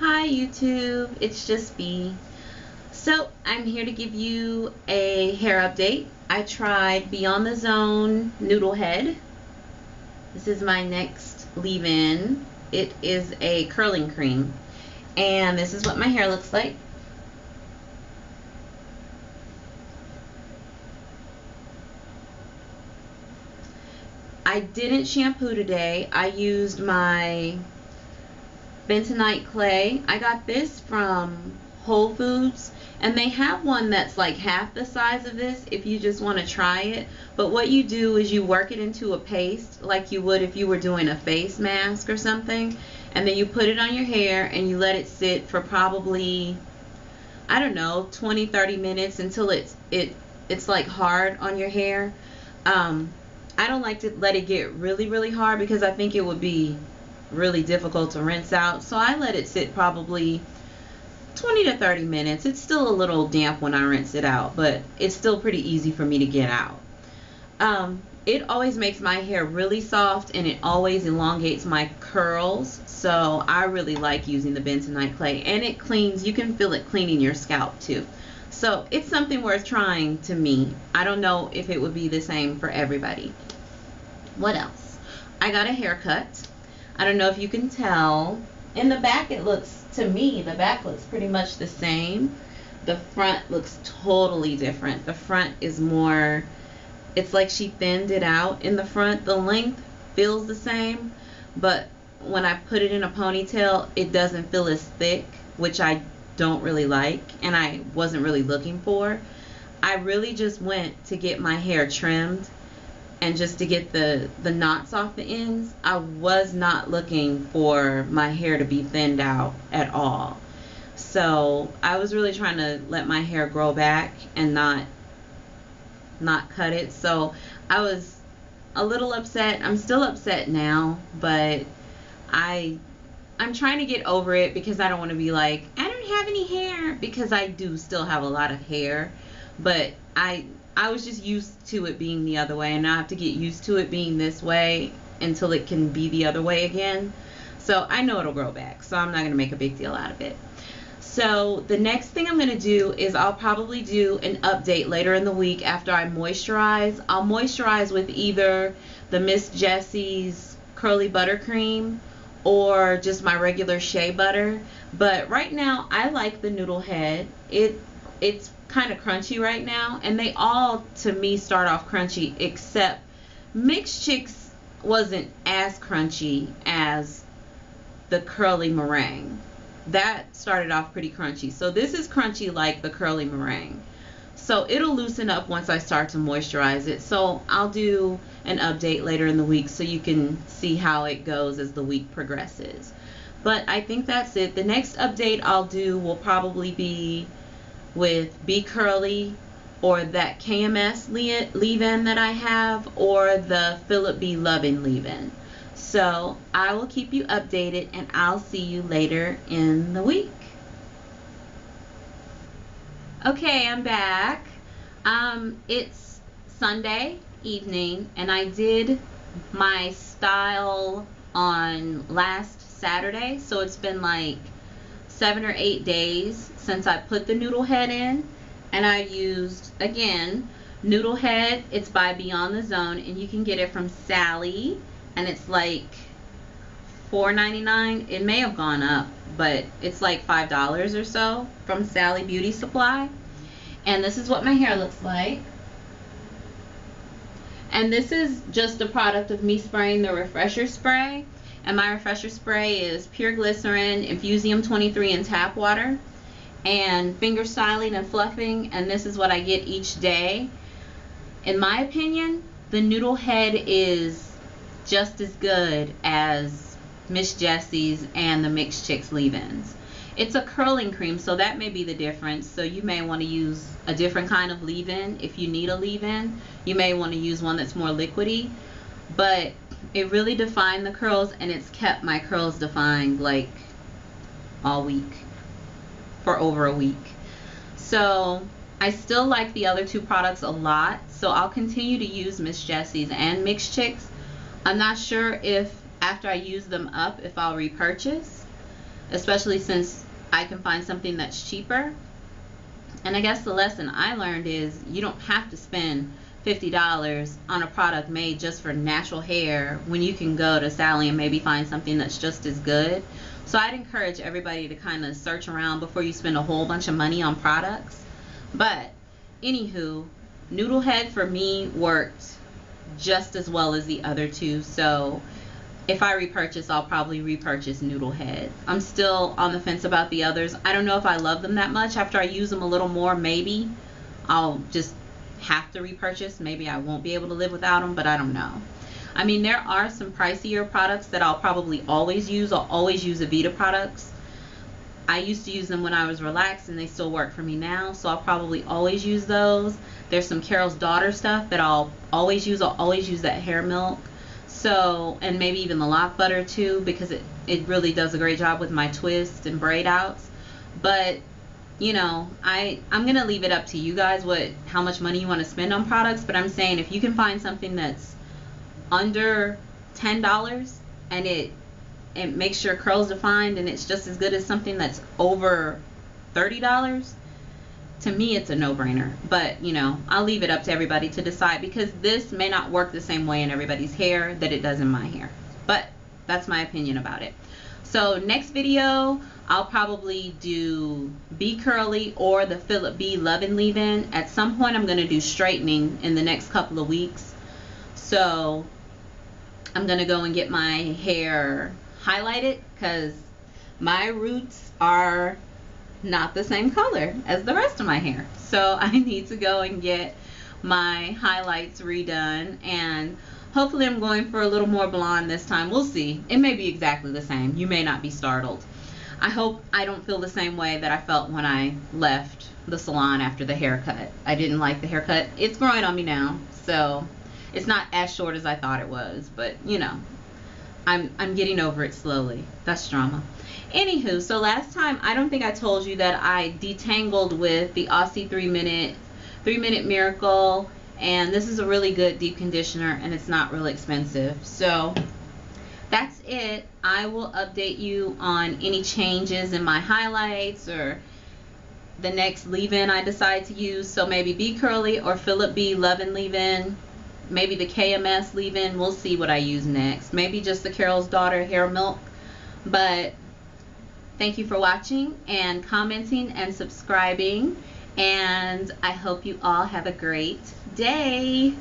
Hi YouTube, it's just B. So I'm here to give you a hair update. I tried Beyond the Zone Noodle Head. This is my next leave-in. It is a curling cream. And this is what my hair looks like. I didn't shampoo today. I used my bentonite clay. I got this from Whole Foods, and they have one that's like half the size of this if you just want to try it. But what you do is you work it into a paste like you would if you were doing a face mask or something, and then you put it on your hair and you let it sit for probably, I don't know, 20-30 minutes until it's like hard on your hair. I don't like to let it get really hard because I think it would be really difficult to rinse out. So I let it sit probably 20 to 30 minutes. It's still a little damp when I rinse it out, but it's still pretty easy for me to get out. It always makes my hair really soft, and it always elongates my curls. So I really like using the bentonite clay, and it cleans. You can feel it cleaning your scalp too. So it's something worth trying to me. I don't know if it would be the same for everybody. What else? I got a haircut. I don't know if you can tell. In the back, it looks, to me, the back looks pretty much the same. The front looks totally different. The front is more, it's like she thinned it out in the front. The length feels the same, but when I put it in a ponytail, it doesn't feel as thick, which I don't really like, and I wasn't really looking for. I really just went to get my hair trimmed and just to get the knots off the ends. I was not looking for my hair to be thinned out at all. So I was really trying to let my hair grow back and not cut it. So I was a little upset. I'm still upset now, but I'm trying to get over it because I don't want to be like, I don't have any hair, because I do still have a lot of hair. But I was just used to it being the other way, and now I have to get used to it being this way until it can be the other way again. So I know it'll grow back, so I'm not going to make a big deal out of it. So the next thing I'm going to do is I'll probably do an update later in the week after I moisturize. I'll moisturize with either the Miss Jessie's Curly Buttercream or just my regular shea butter. But right now I like the Noodle Head. It's kind of crunchy right now, and they all to me start off crunchy, except Mixed Chicks wasn't as crunchy as the curly meringue. That started off pretty crunchy, so this is crunchy like the curly meringue. So it'll loosen up once I start to moisturize it. So I'll do an update later in the week so you can see how it goes as the week progresses. But I think that's it. The next update I'll do will probably be with Be Curly, or that KMS leave-in that I have, or the Philip B. Lovin leave-in. So I will keep you updated, and I'll see you later in the week. Okay, I'm back. It's Sunday evening, and I did my style on last Saturday, so it's been like 7 or 8 days since I put the Noodle Head in, and I used, again, Noodle Head. It's by Beyond the Zone, and you can get it from Sally, and it's like $4.99. It may have gone up, but it's like $5 or so from Sally Beauty Supply. And this is what my hair looks like. And this is just a product of me spraying the refresher spray. And my refresher spray is pure glycerin, Infusium 23, and tap water, and finger styling and fluffing. And this is what I get each day. In my opinion, the Noodle Head is just as good as Miss Jessie's and the Mixed Chicks leave-ins. It's a curling cream, so that may be the difference. So you may want to use a different kind of leave-in. If you need a leave-in, you may want to use one that's more liquidy. But it really defined the curls, and it's kept my curls defined like all week, for over a week. So I still like the other two products a lot, so I'll continue to use Miss Jessie's and Mixed Chicks. I'm not sure if after I use them up if I'll repurchase, especially since I can find something that's cheaper. And I guess the lesson I learned is you don't have to spend $50 on a product made just for natural hair when you can go to Sally and maybe find something that's just as good. So I'd encourage everybody to kind of search around before you spend a whole bunch of money on products. But anywho, Noodle Head for me worked just as well as the other two. So if I repurchase, I'll probably repurchase Noodle Head. I'm still on the fence about the others. I don't know if I love them that much. After I use them a little more, maybe I'll just have to repurchase. Maybe I won't be able to live without them, but I don't know. I mean, there are some pricier products that I'll probably always use. I'll always use Aveda products. I used to use them when I was relaxed, and they still work for me now, so I'll probably always use those. There's some Carol's Daughter stuff that I'll always use. I'll always use that hair milk. So, and maybe even the lock butter too, because it really does a great job with my twist and braid outs. But you know, I'm gonna leave it up to you guys how much money you want to spend on products. But I'm saying if you can find something that's under $10 and it makes your curls defined and it's just as good as something that's over $30, to me it's a no-brainer. But you know, I'll leave it up to everybody to decide, because this may not work the same way in everybody's hair that it does in my hair. But that's my opinion about it. So next video I'll probably do Be Curly or the Philip B Love and Leave-In. At some point I'm going to do straightening in the next couple of weeks. So I'm going to go and get my hair highlighted, because my roots are not the same color as the rest of my hair. So I need to go and get my highlights redone, and hopefully I'm going for a little more blonde this time. We'll see. It may be exactly the same. You may not be startled. I hope I don't feel the same way that I felt when I left the salon after the haircut. I didn't like the haircut. It's growing on me now, so it's not as short as I thought it was, but you know, I'm getting over it slowly. That's drama. Anywho, so last time I don't think I told you that I detangled with the Aussie 3-minute Miracle, and this is a really good deep conditioner, and it's not really expensive. So that's it. I will update you on any changes in my highlights or the next leave-in I decide to use. So maybe Be Curly or Philip B Love and Leave-In. Maybe the KMS leave-in. We'll see what I use next. Maybe just the Carol's Daughter hair milk. But thank you for watching and commenting and subscribing. And I hope you all have a great day.